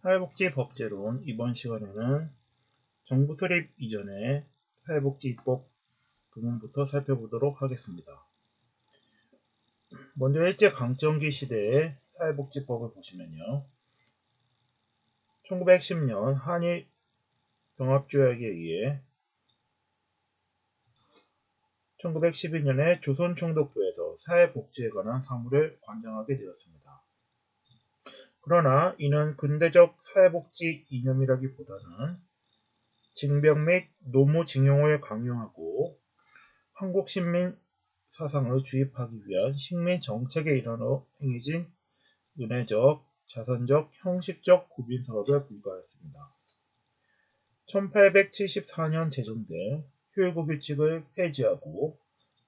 사회복지법제론 이번 시간에는 정부 수립 이전의 사회복지 입법 부분부터 살펴보도록 하겠습니다. 먼저 일제강점기 시대의 사회복지법을 보시면요. 1910년 한일 병합조약에 의해 1912년에 조선총독부에서 사회복지에 관한 사무를 관장하게 되었습니다. 그러나 이는 근대적 사회복지 이념이라기보다는 징병 및 노무징용을 강요하고 한국 식민 사상을 주입하기 위한 식민 정책의 일환으로 행해진 은혜적, 자선적, 형식적 구빈 사업에 불과했습니다. 1874년 제정된 휴일구 규칙을 폐지하고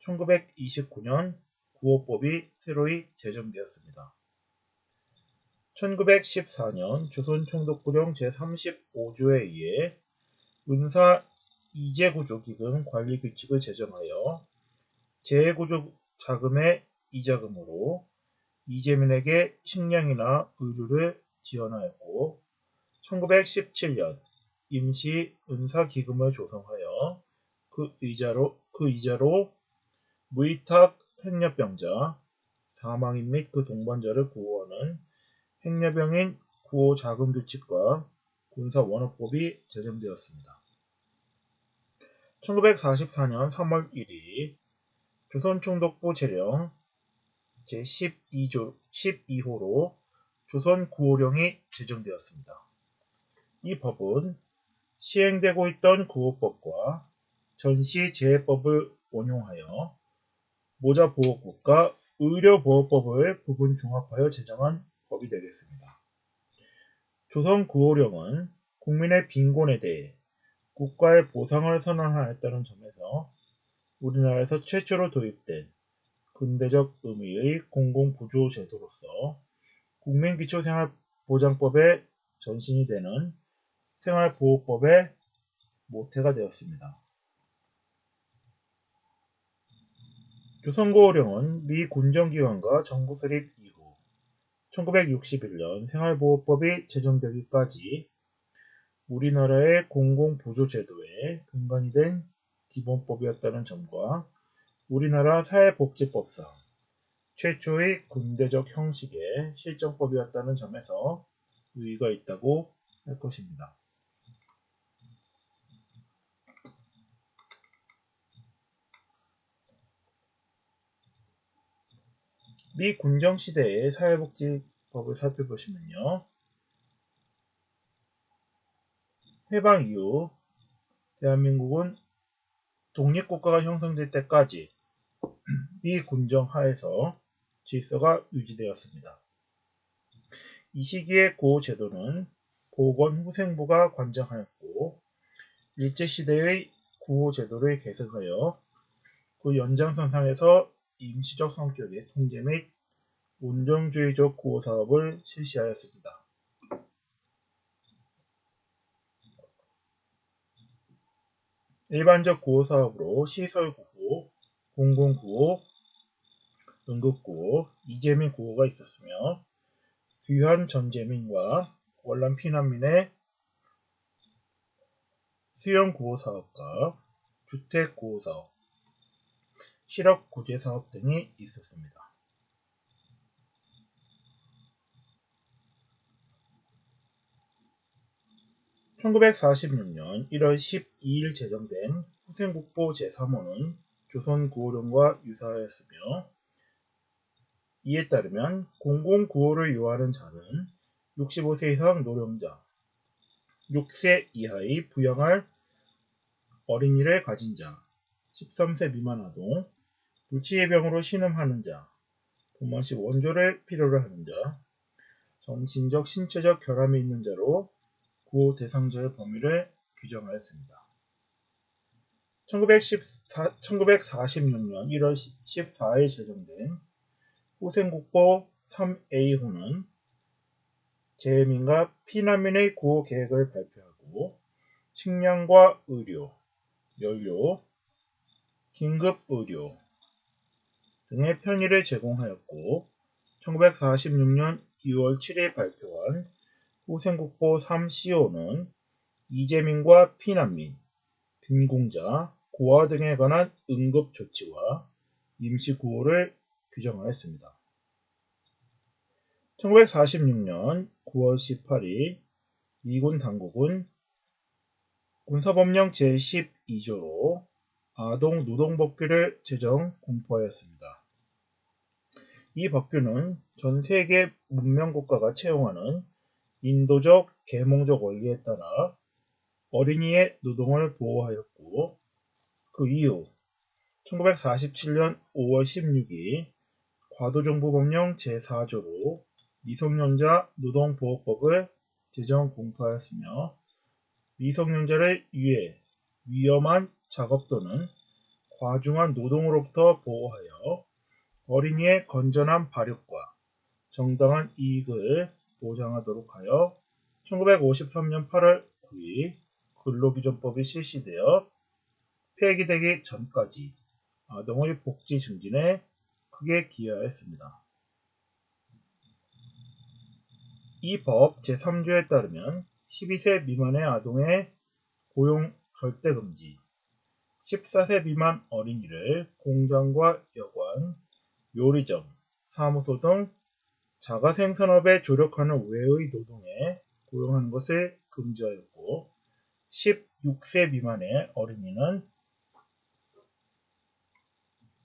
1929년 구호법이 새로이 제정되었습니다. 1914년 조선총독부령 제35조에 의해 은사 이재구조기금 관리규칙을 제정하여 재구조 자금의 이자금으로 이재민에게 식량이나 의류를 지원하였고 1917년 임시 은사기금을 조성하여 그 이자로 무위탁 행렬병자, 사망인 및 그 동반자를 구호하는 행렬병인 구호자금규칙과 군사원호법이 제정되었습니다. 1944년 3월 1일 조선총독부 제령 제12호로 조선구호령이 제정되었습니다. 이 법은 시행되고 있던 구호법과 전시제해법을 원용하여 모자보호법과 의료보호법을 부분 종합하여 제정한 법이 되겠습니다. 조선구호령은 국민의 빈곤에 대해 국가의 보상을 선언하였다는 점에서 우리나라에서 최초로 도입된 근대적 의미의 공공보조제도로서 국민기초생활보장법의 전신이 되는 생활보호법의 모태가 되었습니다. 조선구호령은 미 군정기관과 정부 수립 이후 1961년 생활보호법이 제정되기까지 우리나라의 공공보조제도의 근간이 된 기본법이었다는 점과 우리나라 사회복지법상 최초의 근대적 형식의 실정법이었다는 점에서 의의가 있다고 할 것입니다. 미 군정시대의 사회복지법을 살펴보시면요. 해방 이후 대한민국은 독립국가가 형성될 때까지 미 군정 하에서 질서가 유지되었습니다. 이 시기의 구호제도는 보건후생부가 관장하였고 일제시대의 구호제도를 계승하여 그 연장선상에서 임시적 성격의 통제 및 온정주의적 구호사업을 실시하였습니다. 일반적 구호사업으로 시설구호, 공공구호, 응급구호, 이재민 구호가 있었으며 귀환 전재민과 월남 피난민의 수용구호사업과 주택구호사업, 실업구제사업 등이 있었습니다. (1946년 1월 12일) 제정된 후생국보 제3호는 조선구호령과 유사하였으며 이에 따르면 공공구호를 요하는 자는 65세 이상 노령자, 6세 이하의 부양할 어린이를 가진 자, 13세 미만 아동, 불치의병으로 신음하는 자, 부모시 원조를 필요로 하는 자, 정신적, 신체적 결함이 있는 자로 구호 대상자의 범위를 규정하였습니다. 1946년 1월 14일 제정된 후생국보 3A호는 재민과 피난민의 구호 계획을 발표하고 식량과 의료, 연료, 긴급의료 등의 편의를 제공하였고 1946년 2월 7일 발표한 후생국보 3CO는 이재민과 피난민, 빈공자, 고아 등에 관한 응급조치와 임시구호를 규정하였습니다. 1946년 9월 18일 미군 당국은 군사법령 제12조로 아동 노동법규를 제정 공포하였습니다. 이 법규는 전 세계 문명국가가 채용하는 인도적 계몽적 원리에 따라 어린이의 노동을 보호하였고, 그 이후 1947년 5월 16일 과도정부법령 제4조로 미성년자 노동보호법을 제정 공포하였으며, 미성년자를 위해 위험한 작업 또는 과중한 노동으로부터 보호하여 어린이의 건전한 발육과 정당한 이익을 보장하도록 하여 1953년 8월 9일 근로기준법이 실시되어 폐기되기 전까지 아동의 복지 증진에 크게 기여하였습니다. 이 법 제3조에 따르면 12세 미만의 아동의 고용 절대 금지, 14세 미만 어린이를 공장과 여관, 요리점, 사무소 등 자가생산업에 조력하는 외의 노동에 고용하는 것을 금지하였고, 16세 미만의 어린이는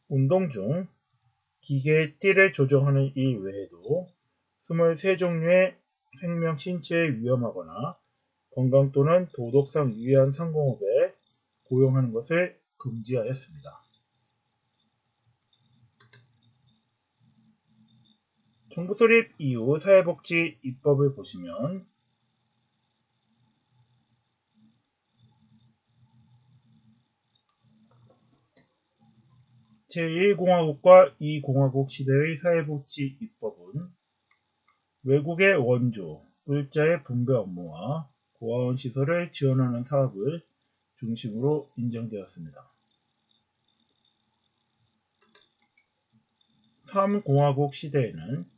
운동 중 기계의 띠를 조정하는 일 외에도 23종류의 생명 신체에 위험하거나 건강 또는 도덕상 유해한 상공업에 고용하는 것을 금지하였습니다. 정부 수립 이후 사회복지 입법을 보시면 제1공화국과 2공화국 시대의 사회복지 입법은 외국의 원조, 물자의 분배 업무와 고아원 시설을 지원하는 사업을 중심으로 인정되었습니다. 3공화국 시대에는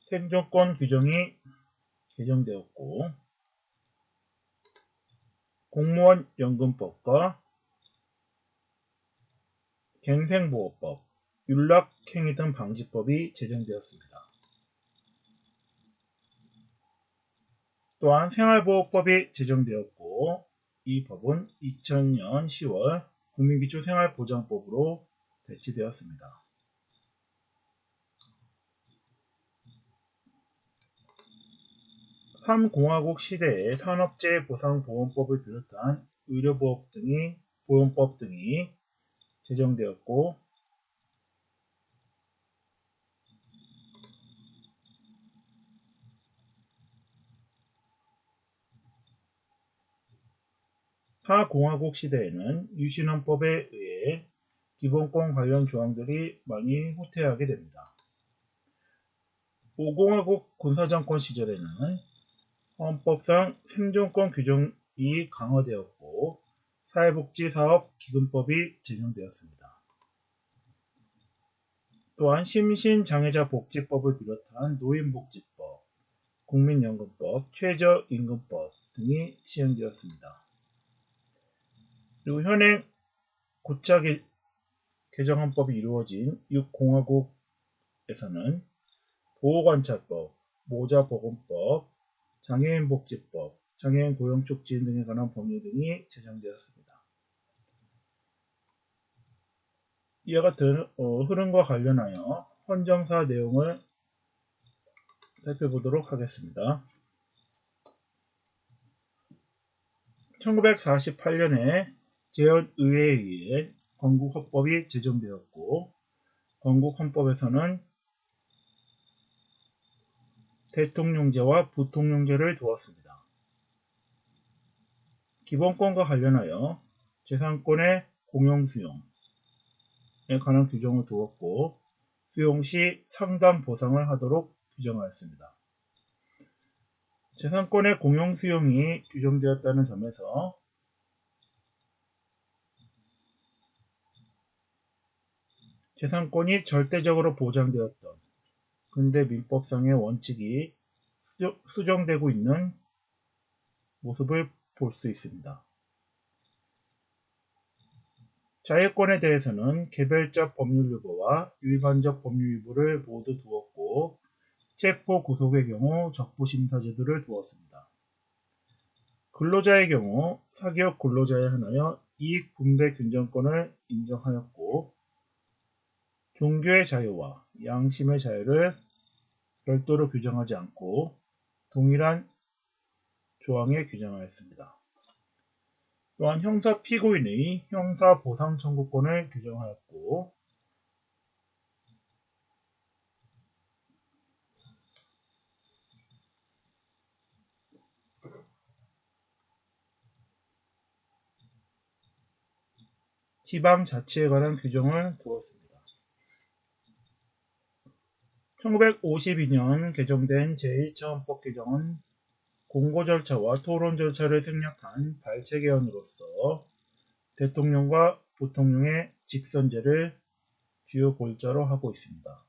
생존권 규정이 개정되었고, 공무원 연금법과 갱생보호법, 윤락행위 등 방지법이 제정되었습니다. 또한 생활보호법이 제정되었고, 이 법은 2000년 10월 국민기초생활보장법으로 대치되었습니다. (3공화국) 시대에 산업재해보상보험법을 비롯한 의료보험 등이 제정되었고, 하공화국 시대에는 유신헌법에 의해 기본권 관련 조항들이 많이 후퇴하게 됩니다. 5공화국 군사정권 시절에는 헌법상 생존권 규정이 강화되었고, 사회복지사업기금법이 제정되었습니다. 또한 심신장애자복지법을 비롯한 노인복지법, 국민연금법, 최저임금법 등이 시행되었습니다. 그리고 현행 고차 개정헌법이 이루어진 6공화국에서는 보호관찰법, 모자보건법, 장애인복지법, 장애인 고용촉진 등에 관한 법률 등이 제정되었습니다. 이와 같은 흐름과 관련하여 헌정사 내용을 살펴보도록 하겠습니다. 1948년에 제헌의회에 의해 건국헌법이 제정되었고, 건국헌법에서는 대통령제와 부통령제를 두었습니다. 기본권과 관련하여 재산권의 공용수용에 관한 규정을 두었고, 수용시 상당 보상을 하도록 규정하였습니다. 재산권의 공용수용이 규정되었다는 점에서 재산권이 절대적으로 보장되었던 근대 민법상의 원칙이 수정되고 있는 모습을 볼 수 있습니다. 자유권에 대해서는 개별적 법률 유보와 일반적 법률 유보를 모두 두었고 체포 구속의 경우 적부심사 제도를 두었습니다. 근로자의 경우 사기업 근로자에 한하여 이익 분배 균정권을 인정하였고 종교의 자유와 양심의 자유를 별도로 규정하지 않고 동일한 조항에 규정하였습니다. 또한 형사 피고인의 형사 보상 청구권을 규정하였고 지방자치에 관한 규정을 두었습니다. 1952년 개정된 제1차 헌법 개정은 공고 절차와 토론 절차를 생략한 발췌 개헌으로서 대통령과 부통령의 직선제를 주요 골자로 하고 있습니다.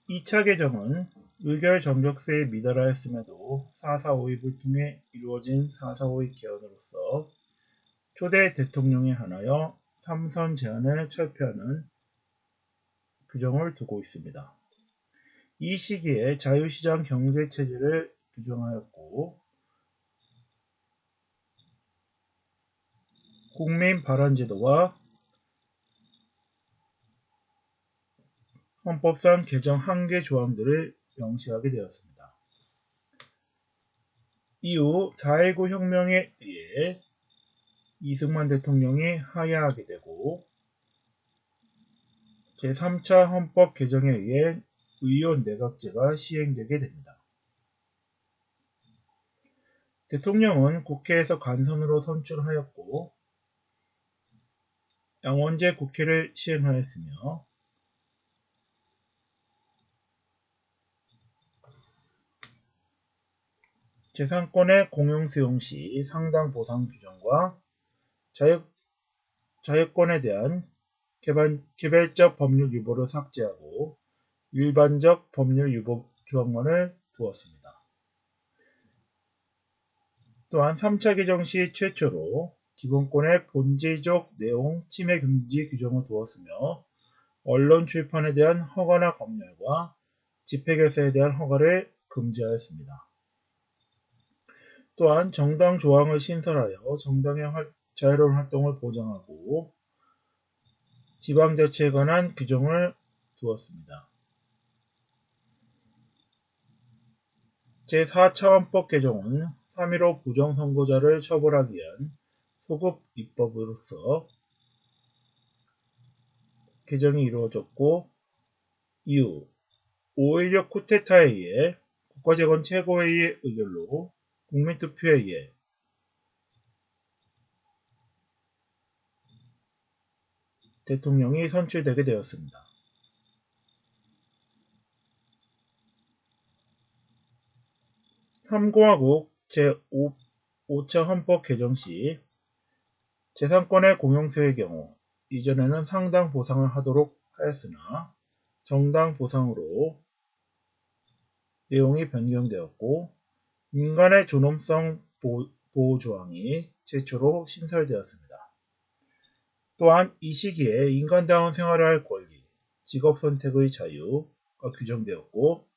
2차 개정은 의결 정격세에 미달하였음에도 4.4.5입을 통해 이루어진 4.4.5입 개헌으로서 초대 대통령에 한하여 3선 제한을 철폐하는 규정을 두고 있습니다. 이 시기에 자유시장 경제체제를 규정하였고 국민 발언제도와 헌법상 개정 한계 조항들을 명시하게 되었습니다. 이후 4.19 혁명에 의해 이승만 대통령이 하야하게 되고 제3차 헌법 개정에 의해 의원 내각제가 시행되게 됩니다. 대통령은 국회에서 간선으로 선출하였고 양원제 국회를 시행하였으며 재산권의 공용수용 시 상당 보상 규정과 자유권에 대한 개별적 법률 유보를 삭제하고 일반적 법률 유보 조항만을 두었습니다. 또한 3차 개정 시 최초로 기본권의 본질적 내용 침해 금지 규정을 두었으며 언론 출판에 대한 허가나 검열과 집회 결사에 대한 허가를 금지하였습니다. 또한 정당 조항을 신설하여 정당의 자유로운 활동을 보장하고 지방자치에 관한 규정을 두었습니다. 제4차 헌법 개정은 3.15 부정선거자를 처벌하기 위한 소급 입법으로서 개정이 이루어졌고 이후 5.16 쿠데타에 의해 국가재건 최고회의의 의결로 국민투표에 의해 대통령이 선출되게 되었습니다. 3공화국 제5차 헌법 개정 시 재산권의 공용수의 경우 이전에는 상당 보상을 하도록 하였으나 정당 보상으로 내용이 변경되었고 인간의 존엄성 보호 조항이 최초로 신설되었습니다. 또한 이 시기에 인간다운 생활을 할 권리, 직업선택의 자유가 규정되었고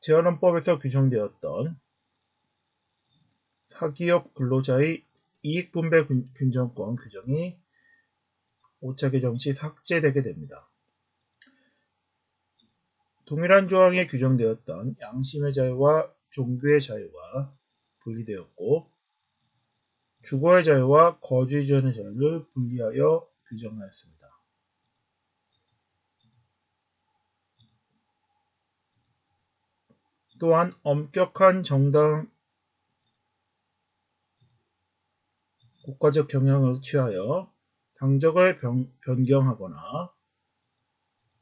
재헌헌법에서 규정되었던 사기업 근로자의 이익분배 균정권 규정이 5차 개정 시 삭제되게 됩니다. 동일한 조항에 규정되었던 양심의 자유와 종교의 자유가 분리되었고 주거의 자유와 거주 이전의 자유를 분리하여 규정하였습니다. 또한 엄격한 정당 국가적 경향을 취하여 당적을 변경하거나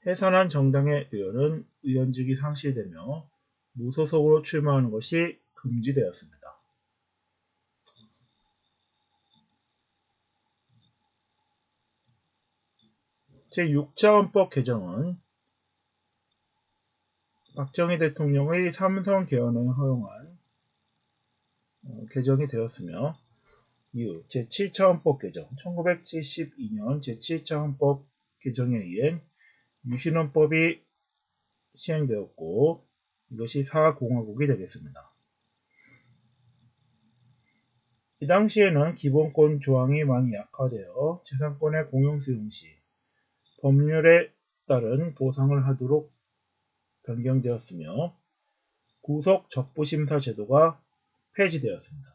해산한 정당의 의원은 의원직이 상실되며 무소속으로 출마하는 것이 금지되었습니다. 제6차 헌법 개정은 박정희 대통령의 삼성 개헌을 허용한 개정이 되었으며, 이후 제7차 헌법 개정 1972년 제7차 헌법 개정에 의해 유신헌법이 시행되었고, 이것이 사공화국이 되겠습니다. 이 당시에는 기본권 조항이 많이 약화되어 재산권의 공용 수용 시 법률에 따른 보상을 하도록 변경되었으며, 구속 적부심사 제도가 폐지되었습니다.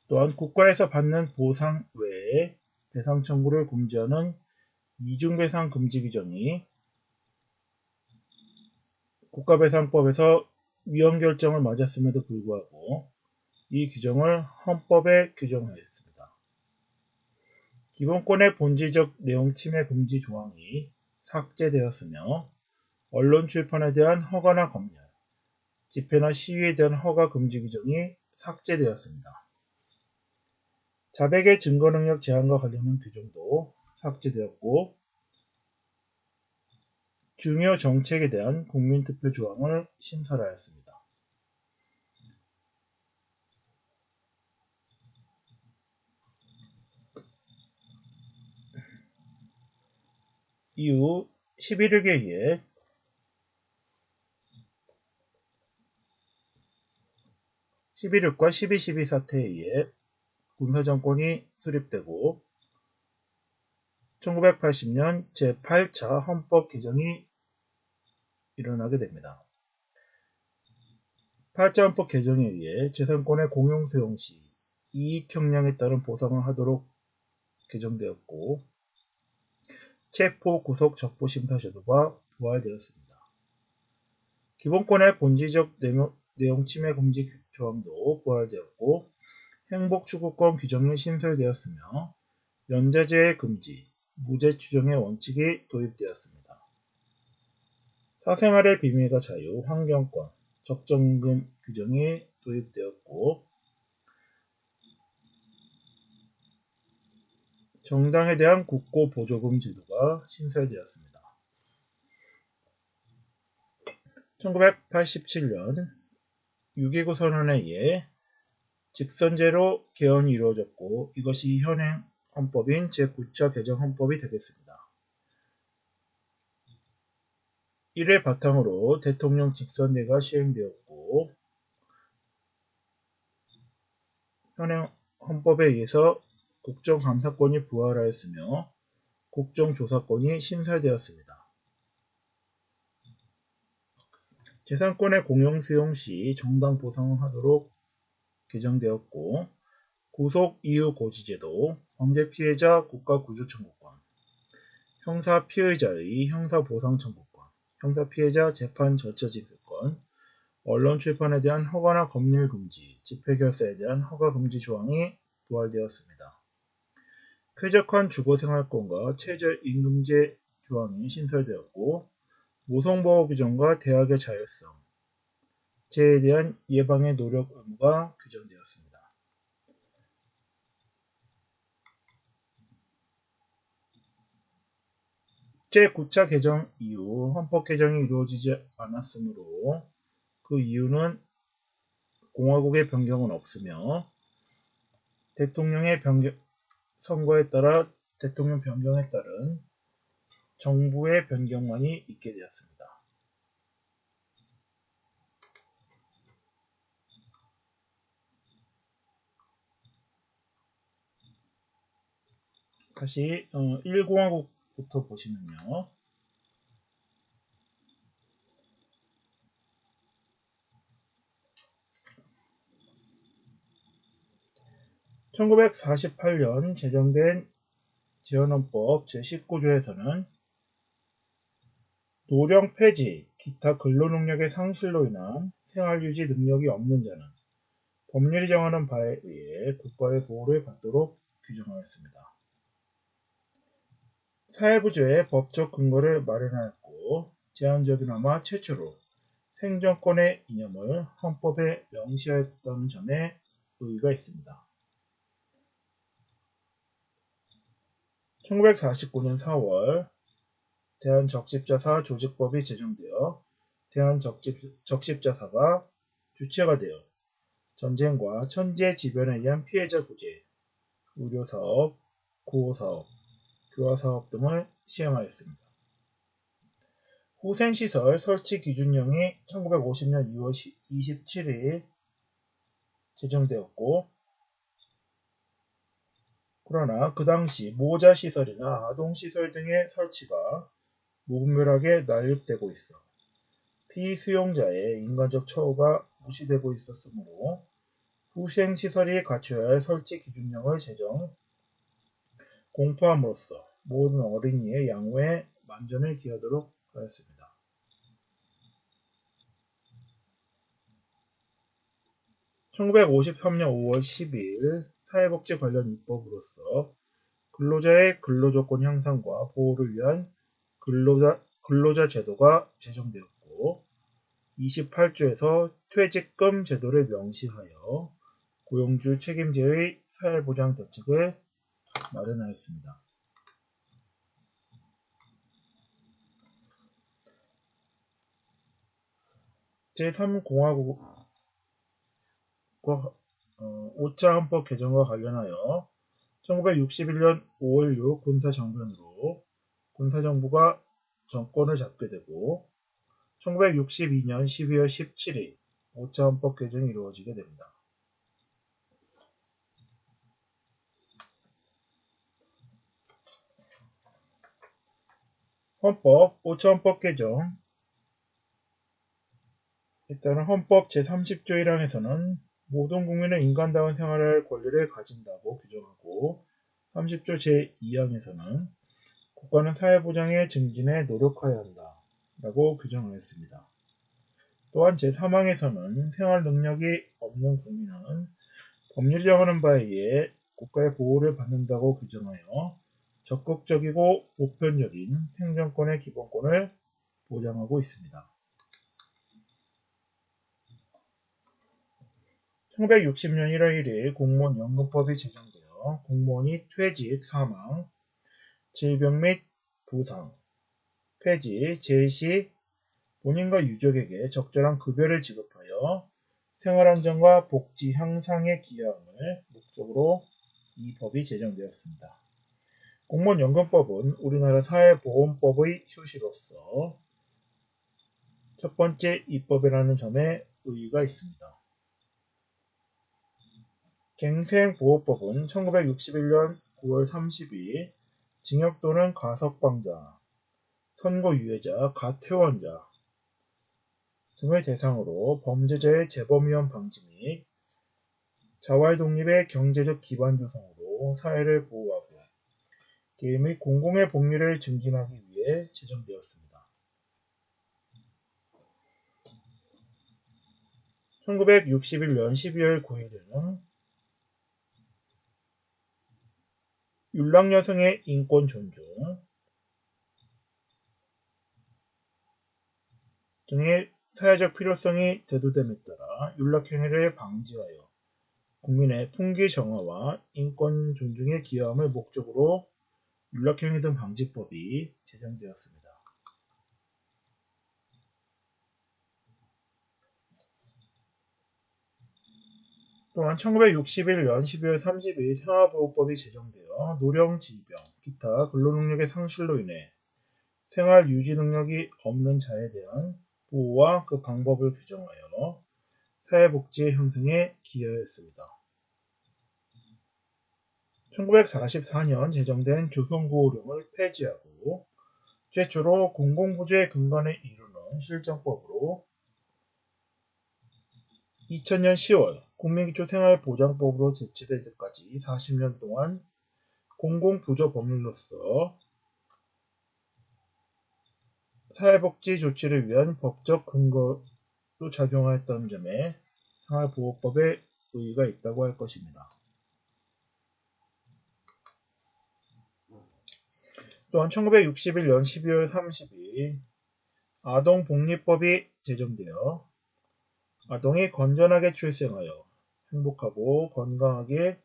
또한 국가에서 받는 보상 외에 배상 청구를 금지하는 이중배상 금지 규정이 국가배상법에서 위헌 결정을 맞았음에도 불구하고 이 규정을 헌법에 규정하였습니다. 기본권의 본질적 내용 침해 금지 조항이 삭제되었으며, 언론 출판에 대한 허가나 검열, 집회나 시위에 대한 허가 금지 규정이 삭제되었습니다. 자백의 증거 능력 제한과 관련한 규정도 삭제되었고, 중요 정책에 대한 국민투표 조항을 신설하였습니다. 이후 11.6에 의해 11.6과 12.12 사태에 의해 군사정권이 수립되고 1980년 제8차 헌법 개정이 일어나게 됩니다. 8차 헌법 개정에 의해 재산권의 공용 수용 시 이익 형량에 따른 보상을 하도록 개정되었고, 체포 구속 적부 심사 제도가 부활되었습니다. 기본권의 본질적 내용 침해 금지 조항도 부활되었고, 행복 추구권 규정이 신설되었으며, 연좌제의 금지, 무죄 추정의 원칙이 도입되었습니다. 사생활의 비밀과 자유, 환경권, 적정임금 규정이 도입되었고, 정당에 대한 국고 보조금 제도가 신설되었습니다. 1987년 6.29 선언에 의해 직선제로 개헌이 이루어졌고, 이것이 현행 헌법인 제9차 개정 헌법이 되겠습니다. 이를 바탕으로 대통령 직선제가 시행되었고, 현행 헌법에 의해서 국정감사권이 부활하였으며 국정조사권이 신설되었습니다. 재산권의 공용 수용 시 정당 보상을 하도록 개정되었고, 구속 이후 고지제도, 범죄 피해자 국가구조 청구권, 형사 피의자의 형사보상 청구권, 형사 피해자 재판 절차 진술권, 언론 출판에 대한 허가나 검열 금지, 집회 결사에 대한 허가 금지 조항이 부활되었습니다. 쾌적한 주거생활권과 최저임금제 조항이 신설되었고, 모성보호 규정과 대학의 자율성, 재해에 대한 예방의 노력 의무가 규정되었습니다. 제9차 개정 이후 헌법 개정이 이루어지지 않았으므로 그 이유는 공화국의 변경은 없으며 대통령의 선거에 따라 대통령 변경에 따른 정부의 변경만이 있게 되었습니다. 다시 1공화국부터 보시면요. (1948년) 제정된 재헌헌법 제19조에서는 노령 폐지, 기타 근로능력의 상실로 인한 생활유지 능력이 없는 자는 법률이 정하는 바에 의해 국가의 보호를 받도록 규정하였습니다. 사회부조의 법적 근거를 마련하였고, 제한적이나마 최초로 생존권의 이념을 헌법에 명시하였다는 점에 의의가 있습니다. 1949년 4월 대한적십자사 조직법이 제정되어 대한적십자사가 주체가 되어 전쟁과 천재지변에 의한 피해자 구제, 의료사업, 구호사업, 교화사업 등을 시행하였습니다. 후생시설 설치기준령이 1950년 2월 27일 제정되었고, 그러나 그 당시 모자시설이나 아동시설 등의 설치가 무분별하게 난립되고 있어 피수용자의 인간적 처우가 무시되고 있었으므로 후생시설이 갖춰야 할 설치기준령을 제정, 공포함으로써 모든 어린이의 양호에 만전을 기하도록 하였습니다. (1953년 5월 10일) 사회복지 관련 입법으로써 근로자의 근로조건 향상과 보호를 위한 근로자 제도가 제정되었고 28조에서 퇴직금 제도를 명시하여 고용주 책임제의 사회보장 대책을 마련하였습니다. 제3공화국과 5차 헌법 개정과 관련하여 1961년 5월 6 군사정변으로 군사정부가 정권을 잡게 되고 1962년 12월 17일 5차 헌법 개정이 이루어지게 됩니다. 헌법 5차 헌법 개정. 일단은 헌법 제30조 1항에서는 모든 국민은 인간다운 생활할 권리를 가진다고 규정하고 30조 제2항에서는 국가는 사회보장의 증진에 노력하여야 한다 라고 규정하였습니다. 또한 제3항에서는 생활 능력이 없는 국민은 법률이 정하는 바에 의해 국가의 보호를 받는다고 규정하여 적극적이고 보편적인 생존권의 기본권을 보장하고 있습니다. 1960년 1월 1일 공무원연금법이 제정되어 공무원이 퇴직, 사망, 질병 및 부상, 폐지, 제시 본인과 유족에게 적절한 급여를 지급하여 생활안정과 복지 향상에 기여함을 목적으로 이 법이 제정되었습니다. 공무원연금법은 우리나라 사회보험법의 효시로서 첫 번째 입법이라는 점에 의의가 있습니다. 갱생보호법은 1961년 9월 30일 징역 또는 가석방자, 선고유예자, 가퇴원자 등을 대상으로 범죄자의 재범위험 방지 및 자활 독립의 경제적 기반 조성으로 사회를 보호하고 개인의 공공의 복리를 증진하기 위해 제정되었습니다. 1961년 12월 9일에는 율락여성의 인권 존중 등의 사회적 필요성이 대두됨에 따라 율락행위를 방지하여 국민의 풍기 정화와 인권 존중에 기여함을 목적으로 율락행위 등 방지법이 제정되었습니다. 또한 1961년 12월 30일 생활보호법이 제정되어 노령, 질병, 기타 근로능력의 상실로 인해 생활 유지 능력이 없는 자에 대한 보호와 그 방법을 규정하여 사회복지의 형성에 기여했습니다. 1944년 제정된 조선구호령을 폐지하고 최초로 공공부주의 근간을 이루는 실정법으로 2000년 10월 국민기초생활보장법으로 제치될 때까지 40년 동안 공공부조법률로서 사회복지 조치를 위한 법적 근거로 작용하였다는 점에 생활보호법에 의의가 있다고 할 것입니다. 또한 1961년 12월 30일 아동복리법이 제정되어 아동이 건전하게 출생하여 행복하고 건강하게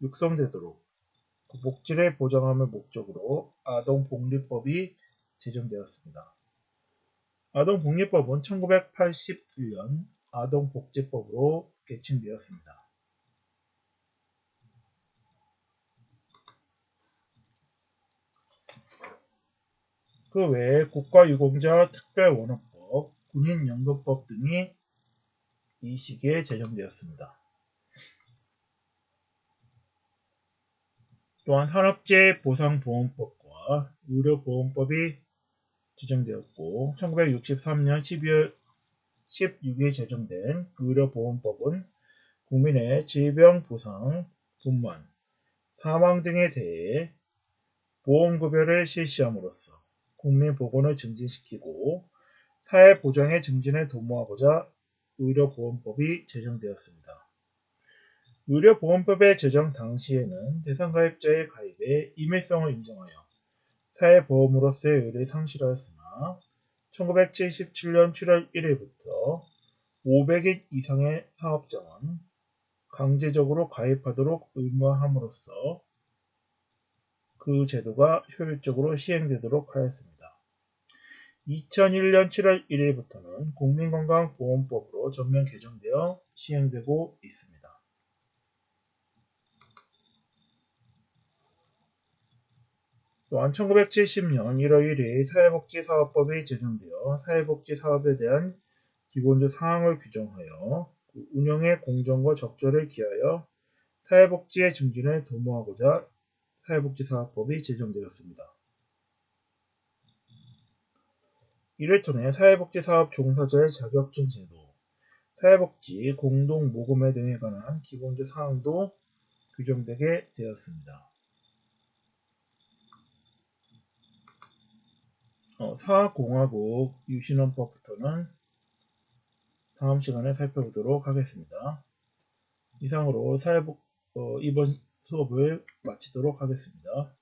육성되도록 그 복지를 보장함을 목적으로 아동복리법이 제정되었습니다. 아동복리법은 1981년 아동복지법으로 개칭되었습니다. 그 외에 국가유공자 특별원호법, 군인연금법 등이 이 시기에 제정되었습니다. 또한 산업재해보상보험법과 의료보험법이 제정되었고 1963년 12월 16일 제정된 의료보험법은 국민의 질병, 부상, 분만, 사망 등에 대해 보험급여를 실시함으로써 국민보건을 증진시키고 사회보장의 증진을 도모하고자 의료보험법이 제정되었습니다. 의료보험법의 제정 당시에는 대상가입자의 가입에 임의성을 인정하여 사회보험으로서의 의의를 상실하였으나 1977년 7월 1일부터 500인 이상의 사업장은 강제적으로 가입하도록 의무화함으로써 그 제도가 효율적으로 시행되도록 하였습니다. 2001년 7월 1일부터는 국민건강보험법으로 전면 개정되어 시행되고 있습니다. 또한 1970년 1월 1일 사회복지사업법이 제정되어 사회복지사업에 대한 기본적 사항을 규정하여 운영의 공정과 적절을 기하여 사회복지의 증진을 도모하고자 사회복지사업법이 제정되었습니다. 이를 통해 사회복지사업 종사자의 자격증 제도, 사회복지 공동모금회 등에 관한 기본적 사항도 규정되게 되었습니다. 사학공화국 유신헌법부터는 다음 시간에 살펴보도록 하겠습니다. 이상으로 이번 수업을 마치도록 하겠습니다.